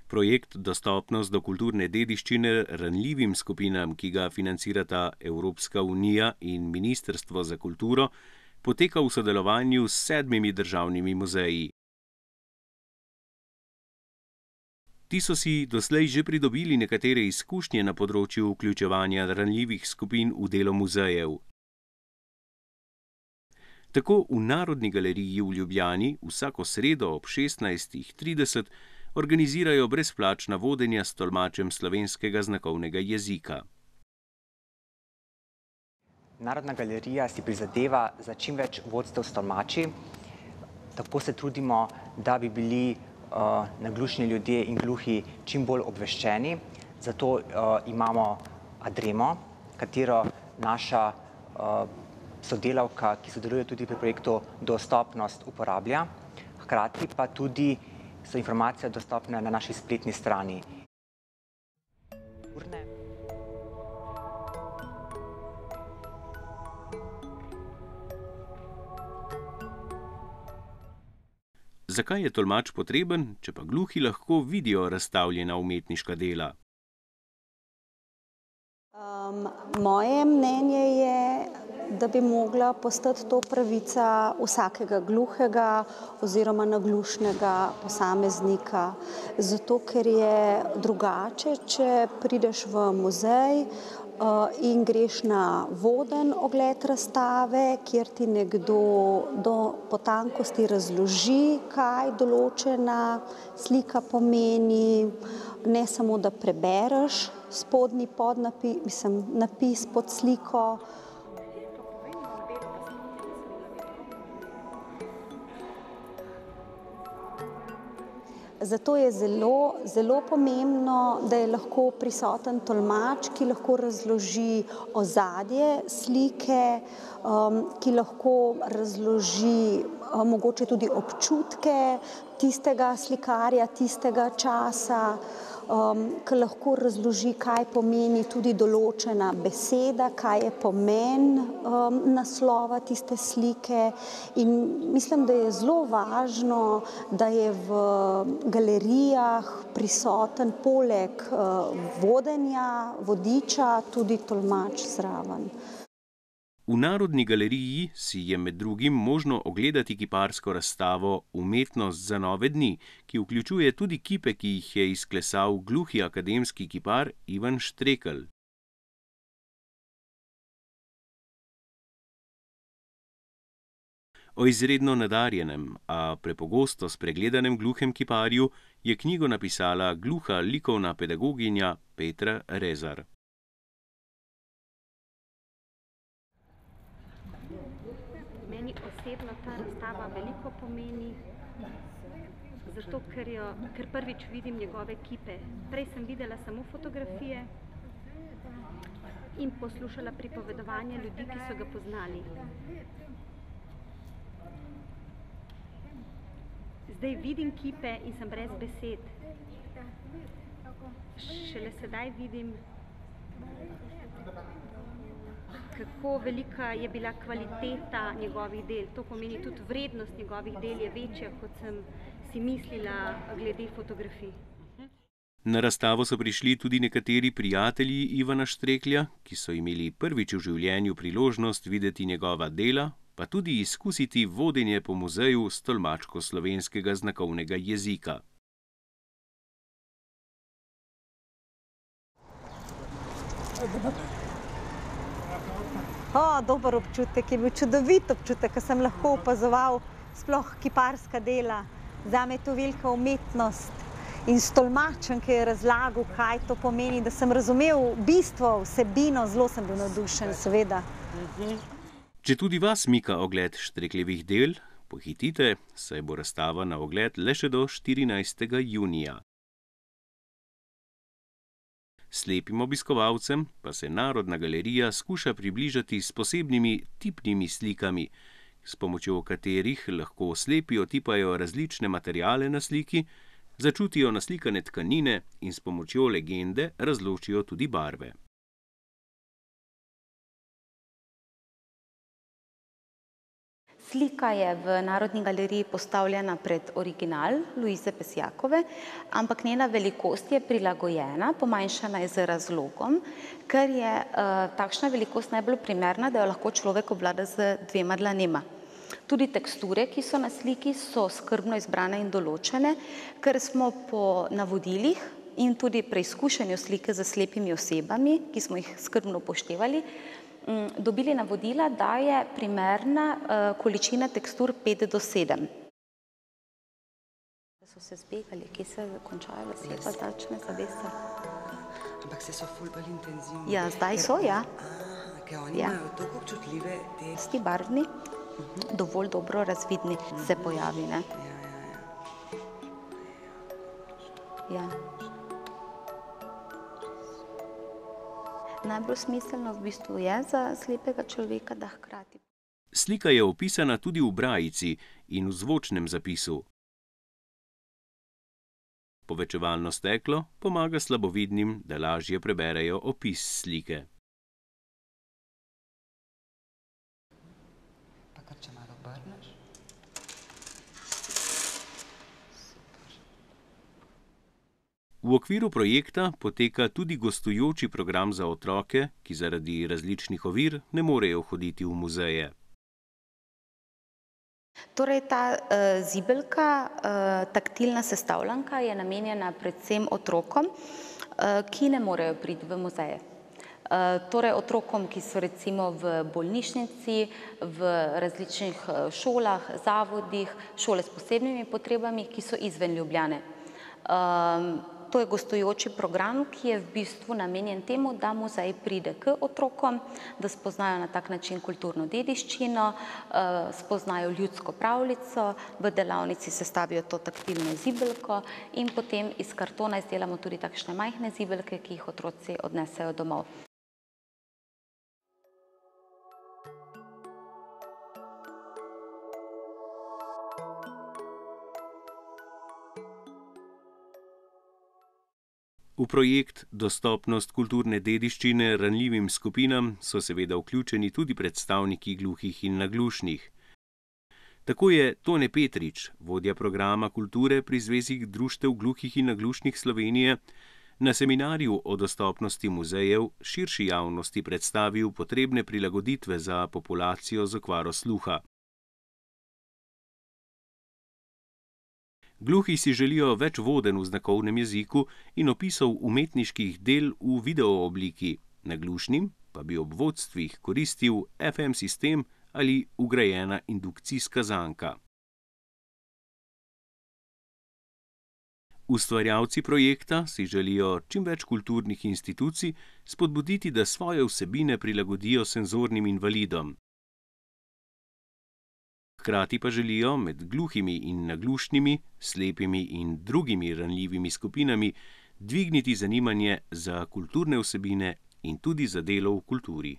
Projekt Dostopnost do kulturne dediščine ranljivim skupinam, ki ga financirata Evropska unija in Ministrstvo za kulturo, poteka v sodelovanju s 7 državnimi muzeji. Ti so si doslej že pridobili nekatere izkušnje na področju vključevanja ranljivih skupin v delo muzejev. Tako v Narodni galeriji v Ljubljani vsako sredo ob 16:30 organizirajo brezplačna vodenja s tolmačem slovenskega znakovnega jezika. Narodna galerija si prizadeva za čim več vodstev s tolmači. Tako se trudimo, da bi bili naglušni ljudje in gluhi čim bolj obveščeni. Zato imamo Adremo, katero naša sodelavka, ki sodeluje tudi pri projektu Dostopnost, uporablja. Hkrati pa tudi so informacije dostopne na naši spletni strani. Zakaj je tolmač potreben, če pa gluhi lahko vidijo razstavljena umetniška dela? Moje mnenje je, da bi mogla postati to pravica vsakega gluhega oziroma naglušnega posameznika. Zato, ker je drugače, če prideš v muzej in greš na voden ogled razstave, kjer ti nekdo do potankosti razloži, kaj določena slika pomeni, ne samo, da prebereš spodnji napis pod sliko. Zato je zelo pomembno, da je lahko prisoten tolmač, ki lahko razloži ozadje slike, ki lahko razloži mogoče tudi občutke tistega slikarja, tistega časa, ki lahko razloži, kaj pomeni tudi določena beseda, kaj je pomen naslova tiste slike. In mislim, da je zelo važno, da je v galerijah prisoten poleg vodenja, vodiča, tudi tolmač zraven. V Narodni galeriji si je med drugim možno ogledati kiparsko razstavo Umetnost za nove dni, ki vključuje tudi kipe, ki jih je izklesal gluhi akademski kipar Ivan Štrekelj. O izredno nadarjenem, a prepogosto spregledanem gluhem kiparju je knjigo napisala gluha likovna pedagoginja Petra Rezar. Meni osebno ta razstava veliko pomeni, zato ker prvič vidim njegove kipe. Prej sem videla samo fotografije in poslušala pripovedovanja ljudi, ki so ga poznali. Zdaj vidim kipe in sem brez besed. Šele sedaj vidim, kako velika je bila kvaliteta njegovih del. To pomeni tudi vrednost njegovih del je večja, kot sem si mislila glede fotografij. Na razstavo so prišli tudi nekateri prijatelji Ivana Štreklja, ki so imeli prvič v življenju priložnost videti njegova dela, pa tudi izkusiti vodenje po muzeju s tolmačko slovenskega znakovnega jezika. Dober občutek, je bil čudovit občutek, ko sem lahko opazoval sploh kiparska dela. Zame je to velika umetnost in s tolmačem, ki je razlagal, kaj to pomeni, da sem razumel bistvo, vsebino, zelo sem bil navdušen, seveda. Če tudi vas mika ogled Štrekljevih del, pohitite, saj bo razstava na ogled le še do 14. junija. Slepim obiskovalcem pa se Narodna galerija skuša približati s posebnimi tipnimi slikami, s pomočjo katerih lahko slepi otipajo različne materiale na sliki, začutijo naslikane tkanine in s pomočjo legende razločijo tudi barve. Slika je v Narodni galeriji postavljena pred original Luize Pesjakove, ampak njena velikost je prilagojena, pomanjšana je z razlogom, ker je takšna velikost najbolj primerna, da jo lahko človek obvlada z 2 dlanema. Tudi teksture, ki so na sliki, so skrbno izbrane in določene, ker smo po navodilih in tudi preizkušanju slike z slepimi osebami, ki smo jih skrbno upoštevali, dobili navodila, da je primerna količina tekstur 5 do 7. So se zbegali, kje se končajo lasje, pa začne zavesa. Ampak se so ful bolj intenzivni. Ja, zdaj so, ja. Ker oni imajo toliko občutljive te... Sti barvni, dovolj dobro razvidni se pojavi, ne? Ja. Najbolj smiselno v bistvu je za slepega človeka, da hkrati. Slika je opisana tudi v brajici in v zvočnem zapisu. Povečevalno steklo pomaga slabovidnim, da lažje preberejo opis slike. Pa kar če malo obrneš. V okviru projekta poteka tudi gostujoči program za otroke, ki zaradi različnih ovir ne morejo hoditi v muzeje. Torej, ta zibelka, taktilna sestavljanka je namenjena predvsem otrokom, ki ne morejo priti v muzeje. Torej, otrokom, ki so recimo v bolnišnici, v različnih šolah, zavodih, šole s posebnimi potrebami, ki so izven Ljubljane. To je gostujoči program, ki je v bistvu namenjen temu, da muzej pride k otrokom, da spoznajo na tak način kulturno dediščino, spoznajo ljudsko pravljico, v delavnici sestavijo to taktilno zibelko in potem iz kartona izdelamo tudi takšne majhne zibelke, ki jih otroci odnesejo domov. V projekt Dostopnost kulturne dediščine ranljivim skupinam so seveda vključeni tudi predstavniki gluhih in naglušnih. Tako je Tone Petrič, vodja programa kulture pri Zvezi društev gluhih in naglušnih Slovenije, na seminarju o dostopnosti muzejev širši javnosti predstavil potrebne prilagoditve za populacijo z okvaro sluha. Gluhi si želijo več vodenj v znakovnem jeziku in opisov umetniških del v videoobliki, naglušnim pa bi ob vodstvih koristil FM sistem ali vgrajena indukcijska zanka. Ustvarjalci projekta si želijo čim več kulturnih institucij spodbuditi, da svoje vsebine prilagodijo senzornim invalidom. Hkrati pa želijo med gluhimi in naglušnimi, slepimi in drugimi ranljivimi skupinami dvigniti zanimanje za kulturne vsebine in tudi za delo v kulturi.